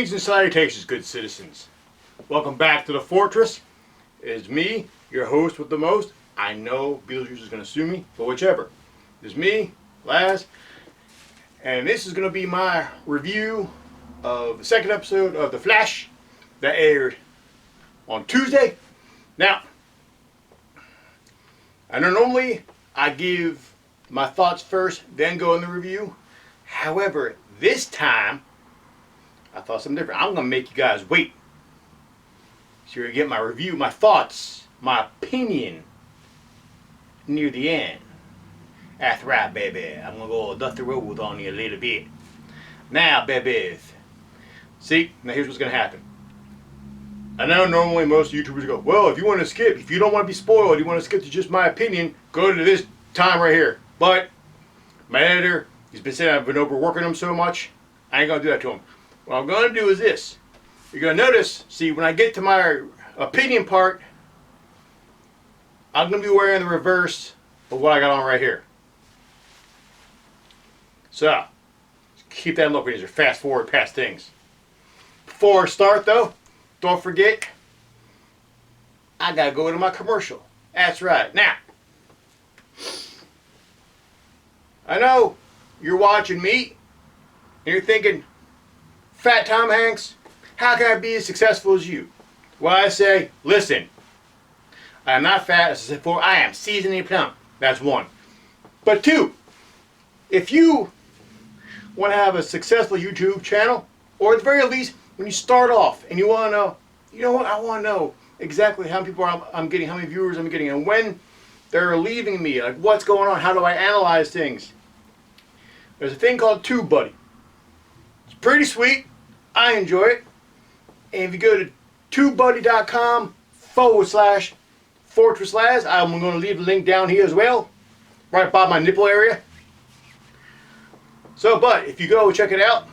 Greetings and salutations, good citizens. Welcome back to the Fortress. It's me, your host with the most. I know Beetlejuice is going to sue me, but whichever. It's me, Laz, and this is going to be my review of the second episode of The Flash that aired on Tuesday. Now, I know normally I give my thoughts first, then go in the review. However, this time, I thought something different. I'm going to make you guys wait. So you're going to get my review, my thoughts, my opinion near the end. That's right, baby. I'm going to go Dust the Road on you a little bit. Now, babies. See, now here's what's going to happen. I know normally most YouTubers go, well, if you want to skip, if you don't want to be spoiled, you want to skip to just my opinion, go to this time right here. But my editor, he's been saying I've been overworking him so much, I ain't going to do that to him. What I'm going to do is this. You're going to notice, see, when I get to my opinion part, I'm going to be wearing the reverse of what I got on right here. So, keep that look when you fast forward past things. Before I start though, don't forget, I got to go to my commercial. That's right. Now, I know you're watching me and you're thinking, Fat Tom Hanks, how can I be as successful as you? Well, I say, listen, I am not fat, as I said before, I am seasonally plump. That's one. But two, if you want to have a successful YouTube channel, or at the very least, when you start off and you want to know, you know what, I want to know exactly how many people I'm getting, how many viewers I'm getting, and when they're leaving me, like what's going on, how do I analyze things? There's a thing called TubeBuddy. It's pretty sweet. I enjoy it. And if you go to tubebuddy.com/FortressLaz, I'm going to leave the link down here as well, right by my nipple area. So, but if you go check it out,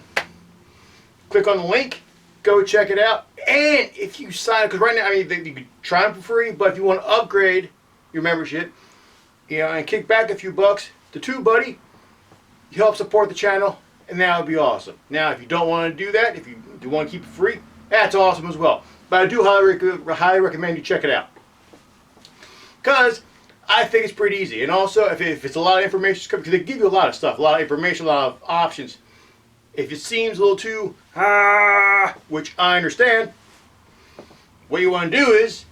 click on the link, go check it out. And if you sign up, because right now, I mean, you can try them for free, but if you want to upgrade your membership, you know, and kick back a few bucks to TubeBuddy, you help support the channel, and that would be awesome. Now, if you don't want to do that, if you want to keep it free, that's awesome as well. But I do highly recommend you check it out, because I think it's pretty easy. And also, if it's a lot of information, because they give you a lot of stuff, a lot of information, a lot of options. If it seems a little too, which I understand, what you want to do is,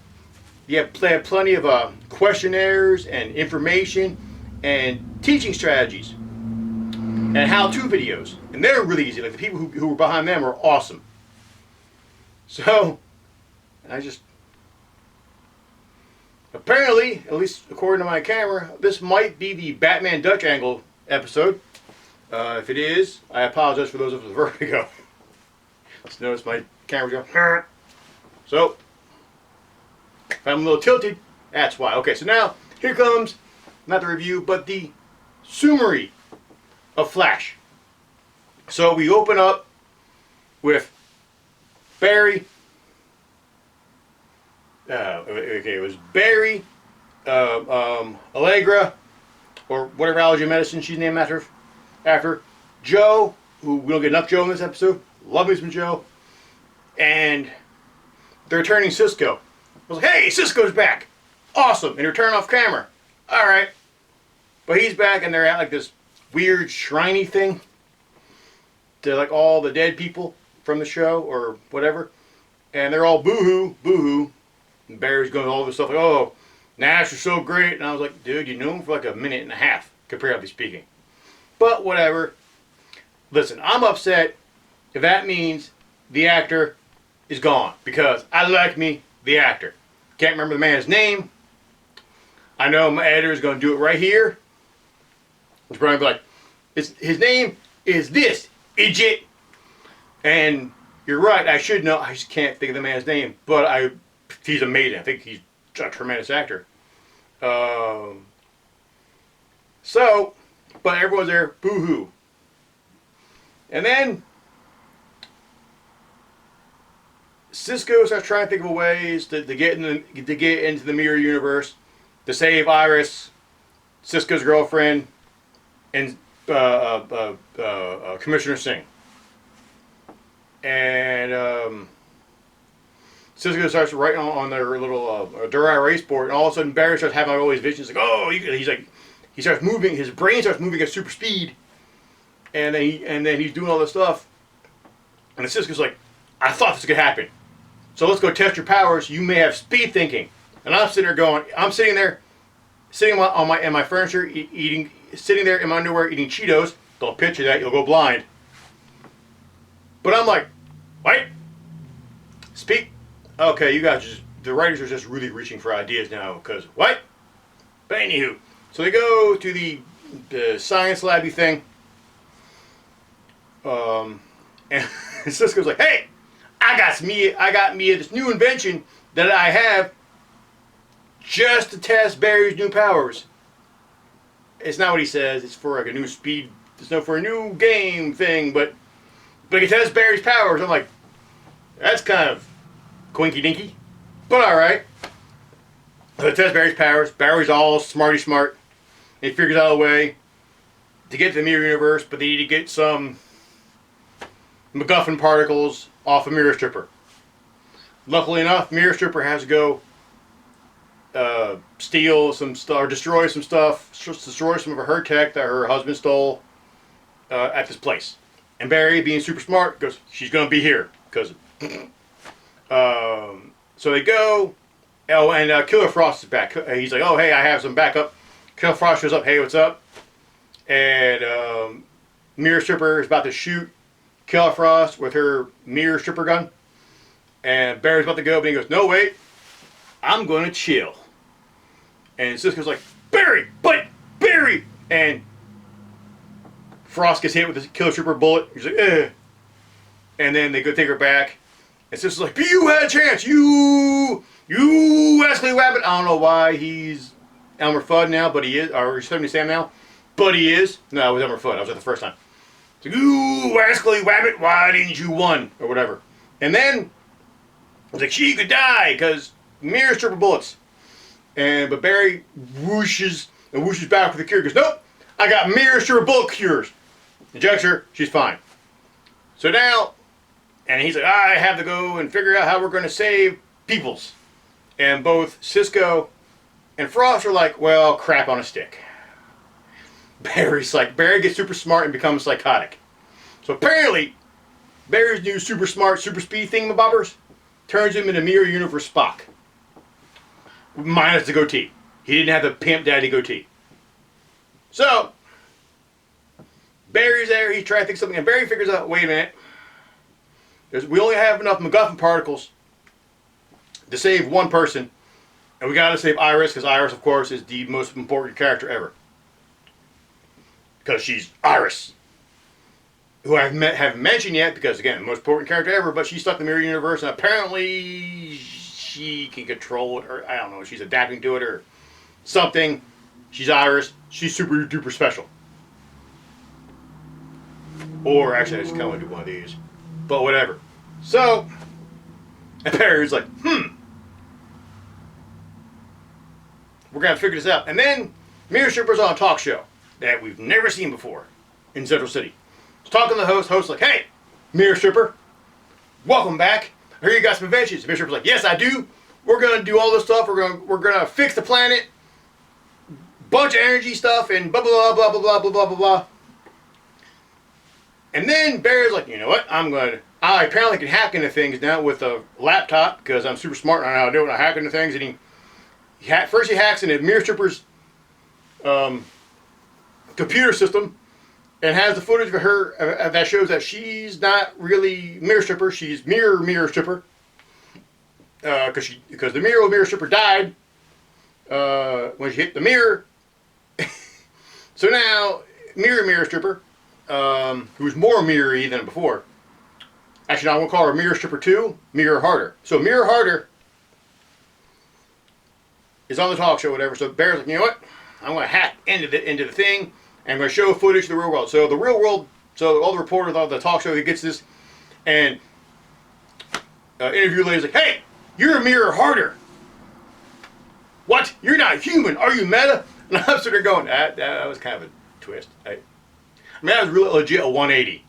you have plenty of questionnaires and information and teaching strategies and how-to videos. And they're really easy. Like the people who were behind them are awesome. So, apparently, at least according to my camera, this might be the Batman Dutch angle episode. If it is, I apologize for those of us with vertigo. Just notice my camera's going. So, if I'm a little tilted, that's why. Okay, so now, here comes, not the review, but the summary of Flash. So we open up with Barry. Okay, it was Barry, Allegra, or whatever allergy medicine she's named after. Joe, who we don't get enough Joe in this episode. Love me some Joe. And they're returning Cisco. I was like, hey, Cisco's back. Awesome. And return off camera. All right. But he's back, and they're at like this weird shrine-y thing to like all the dead people from the show or whatever. And they're all boo-hoo, boo-hoo. And Barry's going all this stuff like, oh, Nash is so great. And I was like, dude, you knew him for like a minute and a half, comparatively speaking. But whatever. Listen, I'm upset if that means the actor is gone. Because I like me, the actor. Can't remember the man's name. I know my editor is going to do it right here. He's probably like, his name is this, idiot. And you're right, I should know. I just can't think of the man's name. But he's amazing. I think he's a tremendous actor. But everyone's there, boo-hoo. And then Cisco starts trying to think of ways to get into the mirror universe, to save Iris, Cisco's girlfriend, and Commissioner Singh. and Cisco starts writing on their little dry erase board, and all of a sudden Barry starts having all these visions. Like, oh, he's like, he starts moving. His brain starts moving at super speed, and then he's doing all this stuff. And Cisco's like, I thought this could happen. So let's go test your powers. You may have speed thinking. And I'm sitting there going, I'm sitting there, sitting on my furniture, sitting there in my underwear eating Cheetos. Don't picture that, you'll go blind. But I'm like, wait, speak. Okay, you guys the writers are just really reaching for ideas now, because what? But anywho, so they go to the science labby thing. And Cisco's like, hey, I got me this new invention that I have just to test Barry's new powers. It's not what he says. It's for like a new speed. It's not for a new game thing, but he tests Barry's powers. I'm like, that's kind of quinky dinky, but all right. So they test Barry's powers. Barry's all smarty smart. He figures out a way to get to the mirror universe, but they need to get some MacGuffin particles off a Mirror Stripper. Luckily enough, Mirror Stripper has to go steal some stuff, or destroy some stuff, destroy some of her tech that her husband stole at this place. And Barry, being super smart, goes, she's going to be here. Because, so they go. Oh, and Killer Frost is back. He's like, oh, hey, I have some backup. Killer Frost shows up. Hey, what's up? And Mirror Stripper is about to shoot Killer Frost with her Mirror Stripper gun. And Barry's about to go, but he goes, no, wait. I'm going to chill. And Cisco's like, Barry! And Frost gets hit with the Killer Stripper bullet. He's like, eh. And then they go take her back. And Cisco's like, but you had a chance. You Wesley Wabbit. I don't know why he's Elmer Fudd now, but he is. Or he's 70 Sam now. But he is. No, it was Elmer Fudd. I was at the first time. It's like, you Wesley Wabbit, why didn't you win? Or whatever. And then it's like, she could die because Mirror Stripper bullets. But Barry whooshes back with the cure. He goes, nope, I got Mirror Stripper bullet cures. Injects her, she's fine. So now, and he's like, I have to go and figure out how we're going to save peoples. And both Cisco and Frost are like, well, crap on a stick. Barry gets super smart and becomes psychotic. So apparently, Barry's new super smart, super speed thingamabobbers turns him into Mirror Universe Spock. Minus the goatee. He didn't have the pimp daddy goatee. So, Barry's there, he's trying to think something, and Barry figures out, wait a minute, we only have enough MacGuffin particles to save one person, and we gotta save Iris, because Iris, of course, is the most important character ever. Because she's Iris. Who I haven't mentioned yet, because again, the most important character ever, but she's stuck in the Mirror Universe, and apparently she can control it, or I don't know, she's adapting to it, or something. She's Iris. She's super duper special. Or actually, I just kind of want to do one of these. But whatever. So, and Barry's like, we're going to figure this out. And then, Mirror Stripper's on a talk show that we've never seen before in Central City. He's talking to the host. Host's like, hey, Mirror Stripper, welcome back. I hear you got some inventions. Mirror Stripper's like, yes, I do. We're going to do all this stuff. We're going to fix the planet. Bunch of energy stuff and blah, blah, blah, blah, blah, blah, blah, blah, blah. And then Barry's like, you know what? I apparently can hack into things now with a laptop because I'm super smart and I know how to do it. I hack into things. And first he hacks into Mirror Stripper's computer system and has the footage of her that shows that she's not really Mirror Stripper. She's Mirror Stripper. Because the Mirror Stripper died when she hit the mirror. So now, Mirror Stripper, who's more mirror-y than before. Actually, no, I'm going to call her Mirror Stripper 2, Mirror Harder. So Mirror Harder is on the talk show, whatever. So Barry's like, you know what? I'm going to hack into the thing, and I'm going to show footage of the real world. So the real world, so all the reporters on the talk show, he gets this, and interview lady's like, hey, you're a Mirror Harder. What? You're not human. Are you meta? And I'm sort of going, that was kind of a twist. I mean, that was really legit a 180.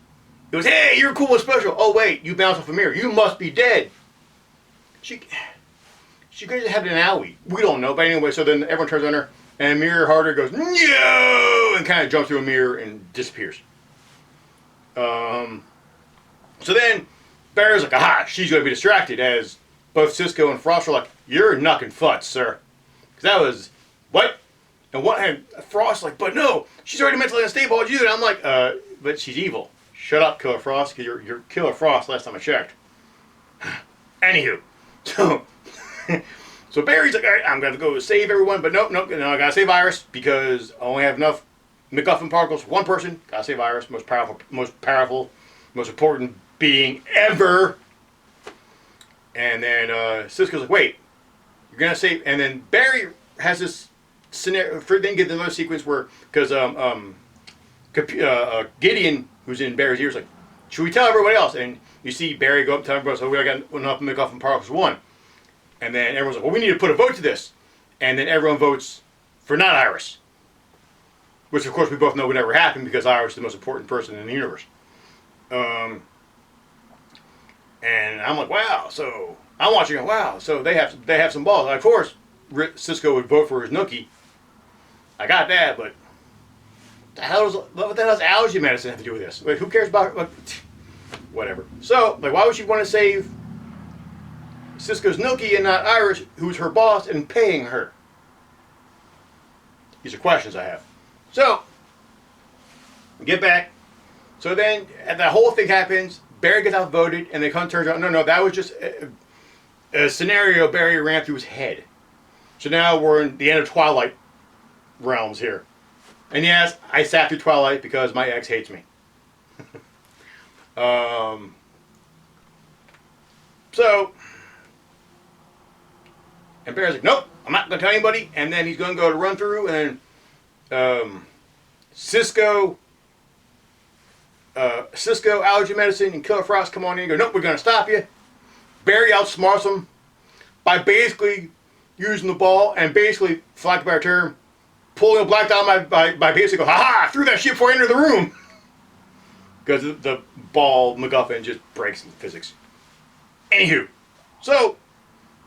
It was, hey, you're cool and special. Oh wait, you bounced off a mirror. You must be dead. She could have had an owie. We don't know. But anyway, so then everyone turns on her, and Mirror Harder goes, no! And kind of jumps through a mirror and disappears. So then Barry's like, aha, she's going to be distracted, as both Cisco and Frost are like, you're knucking futz, sir. Because that was, what? And Frost's like, but no, she's already mentally unstable. What'd you do? And I'm like, but she's evil. Shut up, Killer Frost, because you're Killer Frost last time I checked. Anywho, so Barry's like, all right, I'm going to go save everyone, but nope, I got to save Iris because I only have enough MacGuffin particles for one person. Got to save Iris, most powerful, most important being ever. And then Cisco's like, wait, you're going to save, and then Barry has this scenario, then get another sequence where, because Gideon, who's in Barry's ear, is like, should we tell everybody else? And you see Barry go up to everybody, so we got enough MacGuffin particles for one. And then everyone's like, well, we need to put a vote to this. And then everyone votes for not Iris. Which, of course, we both know would never happen because Iris is the most important person in the universe. And I'm like, wow. So I'm watching, wow. So they have some balls. Of course, Cisco would vote for his nookie. I got that, but what the hell does allergy medicine have to do with this? Like, who cares about, like, whatever. So, like, why would she want to save Cisco's nookie and not Iris, who's her boss and paying her? These are questions I have. So, get back. So then, the whole thing happens. Barry gets outvoted, and they turns out, no, that was just a scenario Barry ran through his head. So now we're in the end of Twilight realms here. And yes, I sat through Twilight because my ex hates me. So, and Barry's like, nope, I'm not going to tell anybody. And then he's going to go to run through, and Cisco, Allergy Medicine, and Killer Frost come on in and go, nope, we're going to stop you. Barry outsmarts him by basically using the ball and basically, for lack of a better term, pulling a black dot by basically go, ha-ha, threw that shit before I entered the room. Because the ball MacGuffin just breaks physics. Anywho, so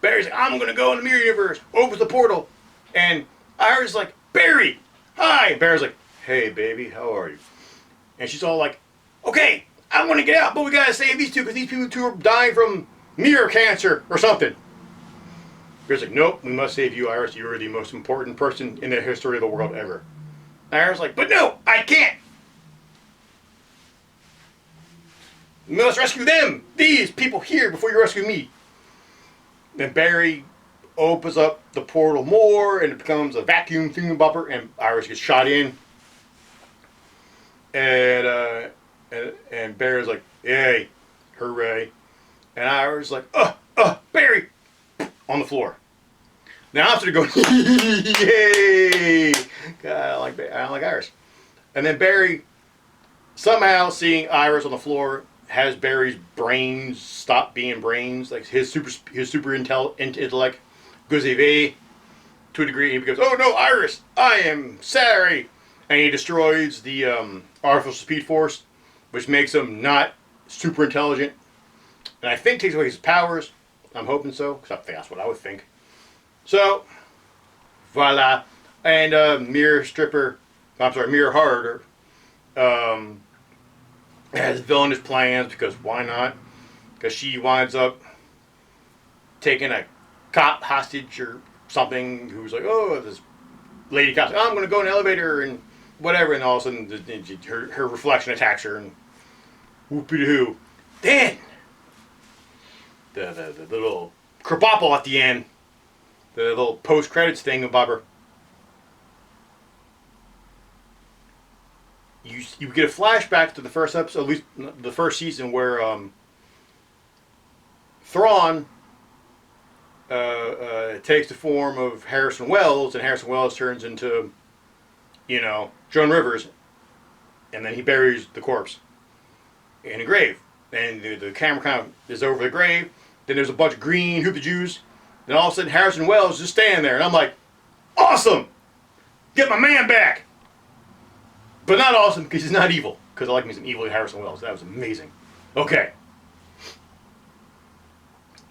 Barry's like, I'm going to go in the mirror universe, opens the portal, and Iris is like, Barry, hi. And Barry's like, hey, baby, how are you? And she's all like, okay, I want to get out, but we got to save these two because these two are dying from mirror cancer or something. Barry's like, nope, we must save you, Iris. You are the most important person in the history of the world ever. And Iris is like, but no, I can't. We must rescue them, these people here, before you rescue me. Then Barry opens up the portal more, and it becomes a vacuum thingamabobber, and Iris gets shot in. And Barry's like, yay, hooray. And Iris is like, Barry, on the floor. Now I'm sort of going, yay! God, I don't like Iris. And then Barry, somehow seeing Iris on the floor, has Barry's brains stop being brains, like his super intellect goes away to a degree. And he goes, oh no, Iris, I am sorry. And he destroys the artificial speed force, which makes him not super intelligent. And I think takes away his powers. I'm hoping so, because I think that's what I would think. So, voila. And Mirror Harder has villainous plans, because why not? Because she winds up taking a cop hostage or something, who's like, oh, this lady cop's like, oh, I'm going to go in an elevator and whatever, and all of a sudden her reflection attacks her, and whoopie-doo. Then, the little kerbopple at the end, the little post-credits thing of Bobber. You get a flashback to the first episode, at least the first season, where Thrawn takes the form of Harrison Wells, and Harrison Wells turns into, Joan Rivers, and then he buries the corpse in a grave. And the camera kind of is over the grave. Then there's a bunch of green hoopty Jews. Then all of a sudden Harrison Wells is just standing there, and I'm like, awesome! Get my man back! But not awesome, because he's not evil. because I like me some Evil Harrison Wells. That was amazing. Okay.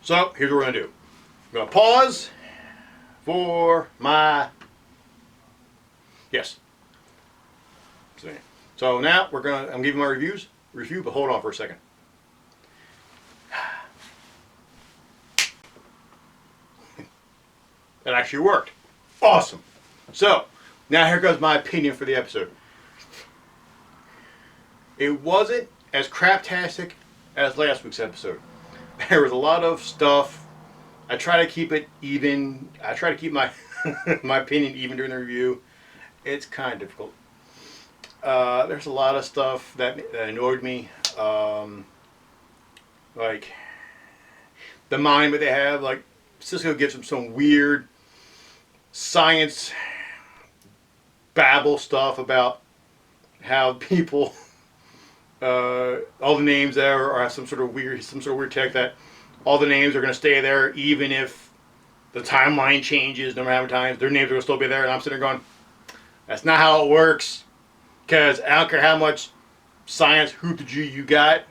So here's what we're gonna do. I'm gonna pause for my yes. So now I'm giving my review, but hold on for a second. That actually worked. Awesome. So now here goes my opinion for the episode. It wasn't as craptastic as last week's episode. There was a lot of stuff. I try to keep it even. I try to keep my my opinion even during the review. It's kind of difficult. There's a lot of stuff that annoyed me. Like the mind that they have. Like Cisco gives them some weird science babble stuff about how people, all the names there are some sort of weird tech that all the names are going to stay there even if the timeline changes. No matter how many times their names are going to still be there, and I'm sitting there going, that's not how it works. Because I don't care how much science hoopty you got,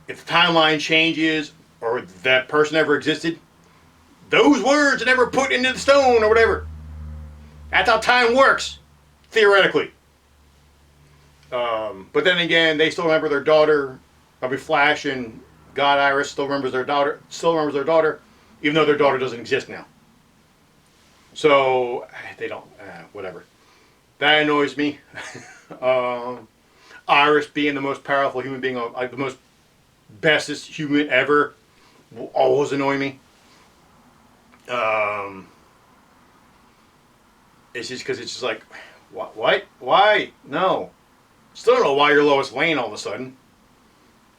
if the timeline changes or that person ever existed, those words are never put into the stone or whatever. That's how time works, theoretically. But then again, they still remember their daughter. Probably Flash and God Iris still remembers their daughter. Even though their daughter doesn't exist now. So they don't. Whatever. That annoys me. Iris being the most powerful human being, like the most bestest human ever, will always annoy me. It's just because it's just like, what? Why? No. Still don't know why you're Lois Lane all of a sudden.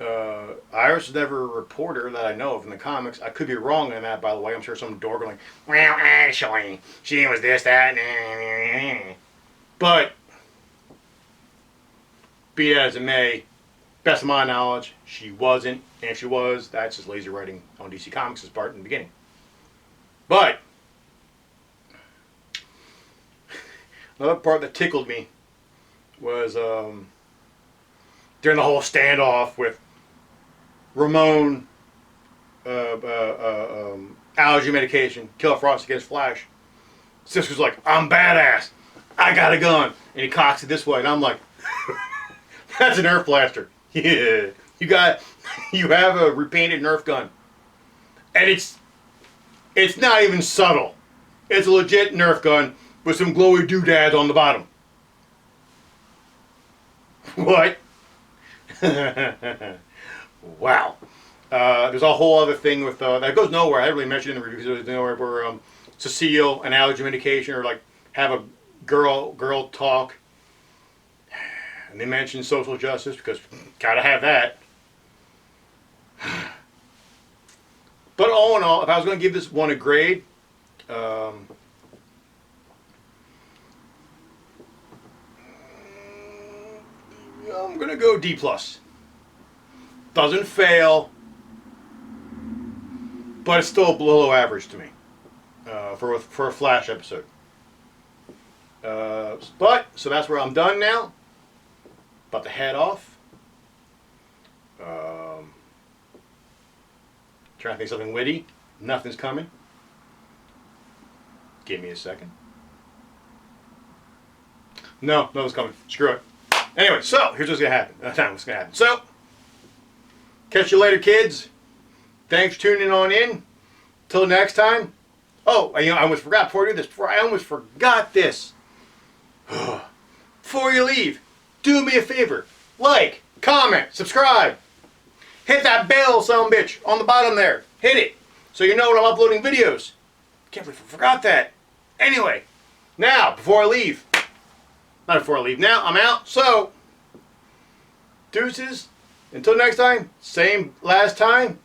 Iris was never a reporter that I know of in the comics. I could be wrong on that, by the way. I'm sure some dork going, well, actually, she was this, that, but be that as it may, best of my knowledge, she wasn't. And if she was, that's just lazy writing on DC Comics' part in the beginning. But another part that tickled me was during the whole standoff with Ramon, allergy medication, Killer Frost against Flash. Cisco's like, I'm badass. I got a gun. And he cocks it this way. And I'm like, that's a Nerf blaster. Yeah. You have a repainted Nerf gun. And it's not even subtle. It's a legit Nerf gun with some glowy doodads on the bottom. What? Wow. There's a whole other thing with that goes nowhere. I didn't really mention in the review because it was nowhere where Cecile and allergy medication or like have a girl talk, and they mention social justice because gotta have that. But all in all, if I was going to give this one a grade, I'm going to go D+. Doesn't fail, but it's still below average to me for a Flash episode. So that's where I'm done now. About to head off. Trying to think of something witty. Nothing's coming. Give me a second. No, nothing's coming. Screw it. Anyway, so here's what's gonna happen. So, catch you later, kids. Thanks for tuning on in. Till next time. Oh, I almost forgot before I do this. I almost forgot this. Before you leave, do me a favor. Like, comment, subscribe. Hit that bell, son of a bitch, on the bottom there. Hit it, so you know when I'm uploading videos. Can't believe I forgot that. Anyway, now, before I leave. Not before I leave. Now, I'm out. So, deuces. Until next time, same last channel.